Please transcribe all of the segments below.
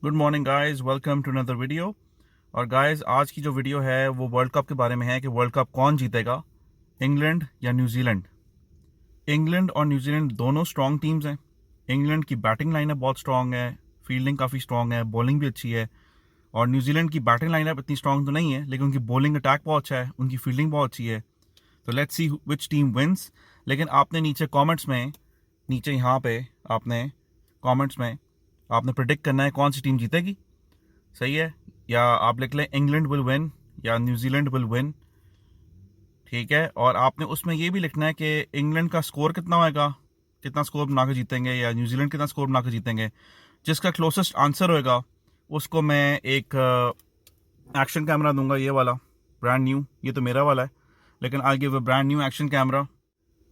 Good morning guys, welcome to another video. और guys, आज की जो वीडियो है वो वर्ल्ड कप के बारे में है कि वर्ल्ड कप कौन जीतेगा, इंग्लैंड या न्यूजीलैंड। इंग्लैंड और न्यूजीलैंड दोनों स्ट्रॉन्ग टीम्स हैं। इंग्लैंड की बैटिंग लाइनअप बहुत स्ट्रॉन्ग है, फील्डिंग काफ़ी स्ट्रॉन्ग है, बॉलिंग भी अच्छी है। और न्यूजीलैंड की बैटिंग लाइनअप इतनी स्ट्रॉन्ग तो नहीं है, लेकिन उनकी बॉलिंग अटैक बहुत अच्छा है, उनकी फील्डिंग बहुत अच्छी है। तो let's see which team wins. लेकिन आपने नीचे कमेंट्स में, नीचे यहाँ पे आपने कमेंट्स में आपने प्रिडिक्ट करना है कौन सी टीम जीतेगी। सही है? या आप लिख लें इंग्लैंड विल विन या न्यूजीलैंड विल विन। ठीक है, और आपने उसमें ये भी लिखना है कि इंग्लैंड का स्कोर कितना होएगा, कितना स्कोर बना के जीतेंगे, या न्यूजीलैंड कितना स्कोर बना के जीतेंगे। जिसका क्लोजेस्ट आंसर होएगा उसको मैं एक एक्शन कैमरा दूंगा, ये वाला ब्रांड न्यू। ये तो मेरा वाला है, लेकिन I give a brand new action camera.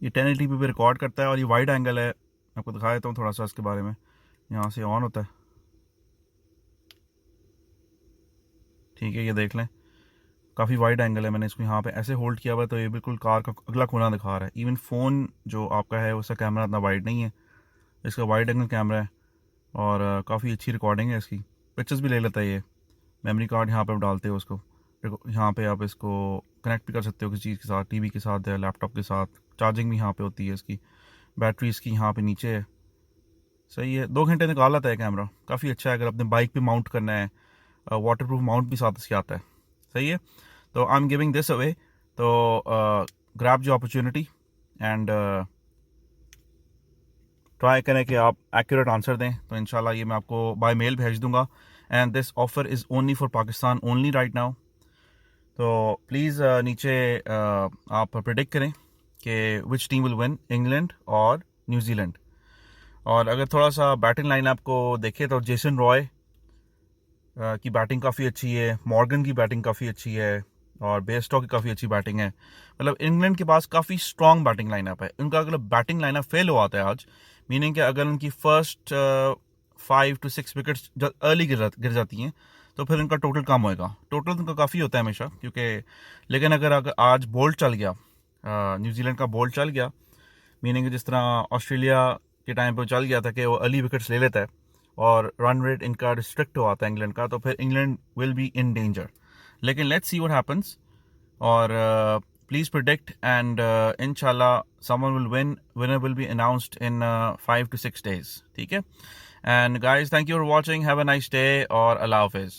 ये 1080p पे रिकॉर्ड करता है और ये वाइड एंगल है। आपको दिखा देता हूँ थोड़ा सा इसके बारे में। यहाँ से ऑन होता है, ठीक है, ये देख लें, काफ़ी वाइड एंगल है। मैंने इसको यहाँ पे ऐसे होल्ड किया हुआ है तो ये बिल्कुल कार का अगला कोना दिखा रहा है। इवन फ़ोन जो आपका है उसका कैमरा इतना वाइड नहीं है, इसका वाइड एंगल कैमरा है। और काफ़ी अच्छी रिकॉर्डिंग है इसकी, पिक्चर्स भी ले लेता है ये। मेमोरी कार्ड यहाँ पे आप डालते हो उसको, यहाँ पे आप इसको कनेक्ट भी कर सकते हो किसी चीज़ के साथ, टीवी के साथ या लैपटॉप के साथ। चार्जिंग भी यहाँ पे होती है इसकी। बैटरी इसकी यहाँ पे नीचे है। सही है, 2 घंटे निकाल आता है कैमरा, काफ़ी अच्छा है। अगर अपने बाइक पे माउंट करना है, वाटर प्रूफ माउंट भी साथ इसके आता है। सही है, तो I am giving this away. तो ग्रैब जो अपॉर्चुनिटी एंड ट्राई करें कि आप एक्यूरेट आंसर दें, तो इंशाल्लाह ये मैं आपको बाय मेल भेज दूंगा। And this offer is only for Pakistan only right now. तो प्लीज़ नीचे आप प्रिडिक्ट करें कि which team will win, England और न्यूजीलैंड। और अगर थोड़ा सा बैटिंग लाइन आपको देखें तो जेसन रॉय की बैटिंग काफ़ी अच्छी है, मॉर्गन की बैटिंग काफ़ी अच्छी है, और बेस्टॉ की काफ़ी अच्छी बैटिंग है। मतलब इंग्लैंड के पास काफ़ी स्ट्रॉन्ग बैटिंग लाइनअप है। उनका अगर बैटिंग लाइनअप फेल हुआ आता है आज, मीनिंग कि अगर उनकी फर्स्ट 5 to 6 विकेट्स अर्ली गिर जाती हैं, तो फिर उनका टोटल कम होएगा। टोटल उनका काफ़ी होता है हमेशा, क्योंकि लेकिन अगर आज बोल्ट चल गया, न्यूजीलैंड का बोल्ट चल गया, मीनिंग जिस तरह ऑस्ट्रेलिया के टाइम पे चल गया था कि वो अर्ली विकेट्स ले लेता है और रन रेट इनका रिस्ट्रिक्ट हुआ था इंग्लैंड का, तो फिर England will be in danger. लेकिन लेट्स सी व्हाट हैपेंस। और प्लीज़ प्रिडिक्ट एंड इंशाल्लाह someone will win. Winner will be announced in 5 to 6 days। ठीक है, and guys, thank you for watching, have a nice day और अल्लाह हाफिज़।